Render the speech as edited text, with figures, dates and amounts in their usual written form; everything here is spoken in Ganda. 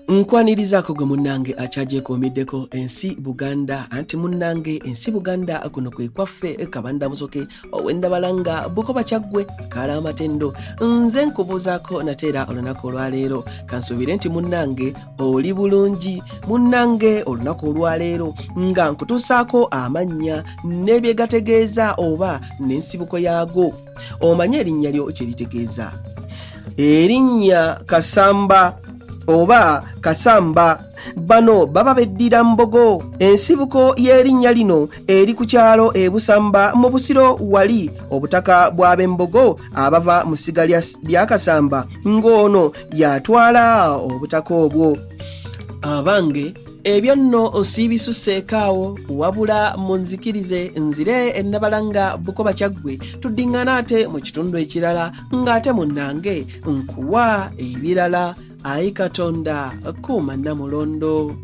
Nkwanirizako gwe munnange akyagyekuumiddeko ensi Buganda anti munnange ensi Buganda kuno kwe kwaffe Kabanda Musoke ow'Endabalanga Bukoba Kyaggwe akaala amatendo. Nze nkubuuzaako nateera olunaku olwaleero kansuubire nti munnange oli bulungi. Munnange olunaku olwaleero nga nkutuusaako amannya n'ebyegategeeza oba n'ensibuko yaago. Omanye erinnya lyo kye litegeeza. Erinnya Kasamba oba Kasamba bano baba beddira mbogo. Ensibuko y'erinnya lino eri ku kyalo e Busamba mu Busiro wali obutaka bw'ab'embogo abava mu ssiga lya Kasamba ng'ono yatwala obutaka obwo. Abange ebyo nno osiibisuseekaawo wabula munzikirize nzire Ennabalanga Bukoba Kyaggwe tuddiŋŋana ate mu kitundu ekirala ng'ate munnange nkuwa ebirala. Ayi Katonda kuuma Namulondo.